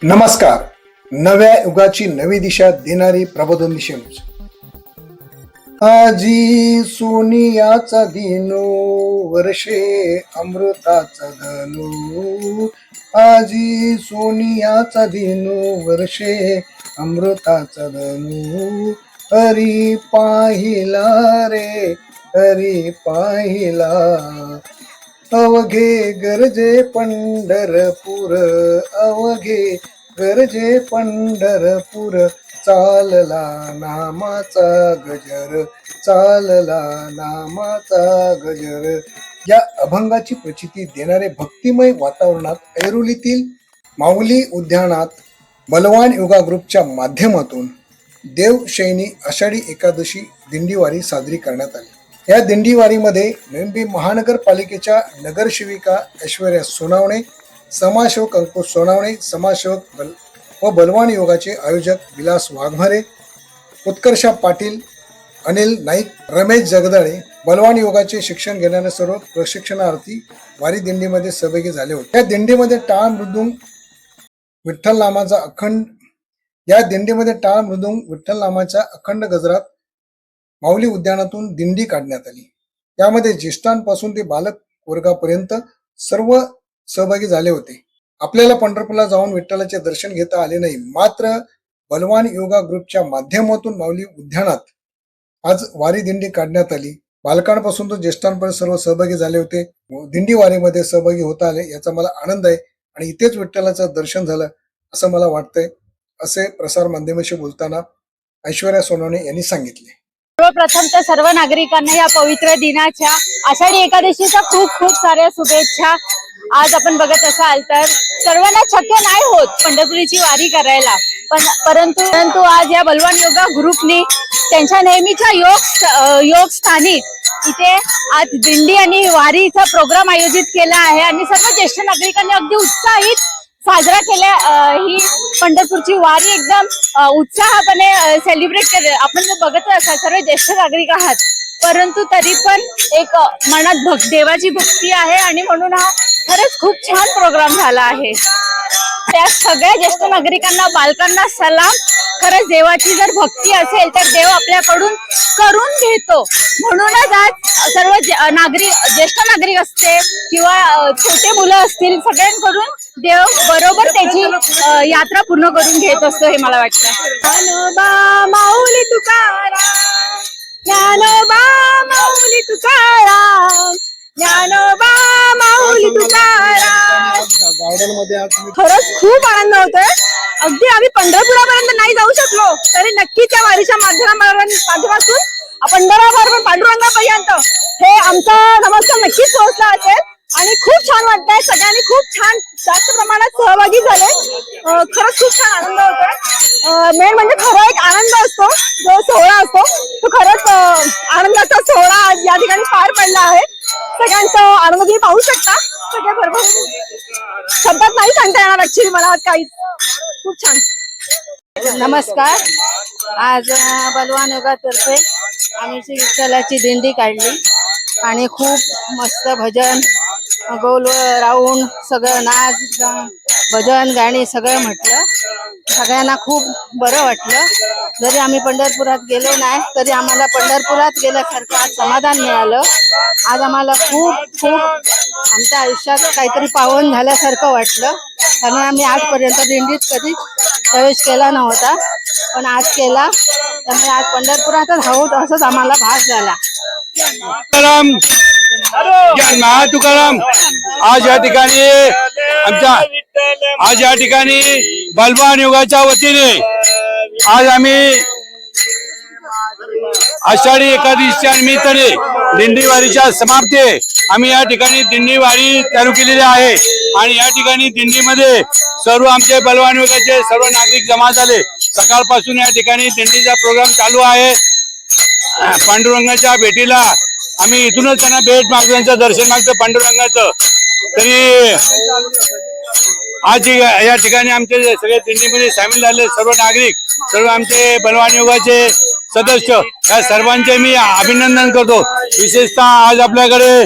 नमस्कार. नव्या युगाची नवी दिशा देणारी प्रबोधन दिशा न्यूज. आजी सोनियाचा दिनो वर्षे अमृताचा धनु. आजी सोनियाचा दिनो वर्षे अमृताचा धनु. हरी पाहिला रे हरी पाहिला, अवघे गरजे पंढरपूर, अवघे गरजे पंढरपूर. चालला नामाचा गजर, चालला नामाचा गजर. या अभंगाची प्रचिती देणारे भक्तिमय वातावरणात ऐरोलीतील माऊली उद्यानात बलवान योगा ग्रुपच्या माध्यमातून देवशयनी आषाढी एकादशी दिंडीवारी साजरी करण्यात आली. या दिंडीवारीमध्ये मुंबई महानगरपालिकेच्या नगरसेविका ऐश्वर्या सोनावणे, समाजसेवक अंकुश सोनावणे, समाजसेवक व बलवान योगाचे आयोजक विलास वाघमारे, उत्कर्षा पाटील, अनिल नाईक, रमेश जगदाळे, बलवान योगाचे शिक्षण घेणारे सर्व प्रशिक्षणार्थी वारी दिंडीमध्ये सहभागी झाले होते. या दिंडीमध्ये टाळ मृदुंग विठ्ठल नामाच्या अखंड गजरात माऊली उद्यानातून दिंडी काढण्यात आली. यामध्ये ज्येष्ठांपासून ते बालक वर्गापर्यंत सर्व सहभागी झाले होते. आपल्याला पंढरपूरला जाऊन विठ्ठलाचे दर्शन घेता आले नाही, मात्र बलवान योगा ग्रुपच्या माध्यमातून माऊली उद्यानात आज वारी दिंडी काढण्यात आली. बालकांपासून तर ज्येष्ठांपर्यंत सर्व सहभागी झाले होते. दिंडी वारीमध्ये सहभागी होता आले याचा मला आनंद आहे आणि इथेच विठ्ठलाचं दर्शन झालं असं मला वाटतंय, असे प्रसार माध्यमाशी बोलताना ऐश्वर्या सोनवणे यांनी सांगितले. सर्वप्रथम तर सर्व नागरिकांना या पवित्र दिनाच्या आषाढी एकादशीच्या खूप खूप साऱ्या शुभेच्छा. आज आपण बघत असाल तर सर्वांना शक्य नाही होत पंढरपुरीची वारी करायला, परंतु आज या बलवान योगा ग्रुपने त्यांच्या नेहमीच्या योग स्थानी इथे आज दिंडी आणि वारीचा प्रोग्राम आयोजित केला आहे आणि सर्व ज्येष्ठ नागरिकांनी अगदी उत्साहित साजरा केल्या. ही पंढरपूरची वारी एकदम उत्साहापणे सेलिब्रेट केले. आपण बघत असाल सर्व ज्येष्ठ नागरिक आहात, परंतु तरी पण एक मनात देवाची भक्ती आहे आणि म्हणून हा खरंच खूप छान प्रोग्राम झाला आहे. त्या सगळ्या ज्येष्ठ नागरिकांना, बालकांना सलाम. खरंच देवाची जर भक्ती असेल तर देव आपल्याकडून करून घेतो. म्हणूनच आज सर्व ज्येष्ठ नागरिक असते किंवा छोटे मुलं असतील, सगळ्यांकडून देव बरोबर त्याची यात्रा पूर्ण करून घेत असतो हे मला वाटतं. ज्ञानोबा माऊली तुकाराम, ज्ञानोबा माऊली तुकाराम, ज्ञानोबा माऊली तुकाराम. खरंच खूप आनंद होतोय. अगदी आम्ही पंढरपुरापर्यंत नाही जाऊ शकलो तरी नक्की त्या वारीच्या माध्यमातून पंढरपूर पांडुरंगापर्यंत हे आमचा नमस्कार नक्कीच पोहोचला असेल आणि खूप छान वाटतंय. सगळ्यांनी खूप छान जास्त प्रमाणात सहभागी झाले. खरंच खूप छान आनंद होतोय. मेन म्हणजे खरं एक आनंद असतो, जो सोहळा असतो तो खरंच आनंदाचा सोहळा आज या ठिकाणी पार पडला आहे. सगळ्यांचा आनंद तुम्ही पाहू शकता. सगळे भरपूर शब्दात नाही सांगता येणार ऍक्च्युली मला आज काही. खूप छान. नमस्कार. आज बलवान योगातर्फे आम्ही श्री विठ्ठलाची दिंडी काढली आणि खूप मस्त भजन, गोल राऊंड, सगळं नाच, भजन, गाणी सगळं म्हटलं. सगळ्यांना खूप बरं वाटलं. जरी आम्ही पंढरपुरात गेलो नाही तरी आम्हाला पंढरपुरात गेल्यासारखं आज समाधान मिळालं. आज आम्हाला खूप आमच्या आयुष्यात काहीतरी पावन झाल्यासारखं वाटलं. कारण आम्ही आजपर्यंत दिंडीत कधीच प्रवेश केला नव्हता, पण आज केला. त्यामुळे आज पंढरपुरातच आहोत असंच आम्हाला भास झाला. तुकाराम. आज या ठिकाणी बलवान योगाच्या वतीने आज आम्ही आषाढी एकादशीच्या निमित्ताने दिंडीवारीच्या समाप्ती आम्ही या ठिकाणी दिंडीवारी चालू केलेली आहे आणि या ठिकाणी दिंडीमध्ये सर्व आमचे बलवान योगाचे सर्व नागरिक जमा झाले. सकाळपासून या ठिकाणी दिंडीचा प्रोग्राम चालू आहे. पांडुरंगाच्या भेटीला आम्ही इथूनच त्यांना भेट मागतो, त्यांचं दर्शन मागतो पांडुरंगाचं. तरी आज या ठिकाणी आमचे सगळे दिंडीमध्ये सामील झाले सर्व नागरिक, सर्व आमचे बलवान योगाचे सदस्य, या सर्वांचे मी अभिनंदन करतो. विशेषतः आज आपल्याकडे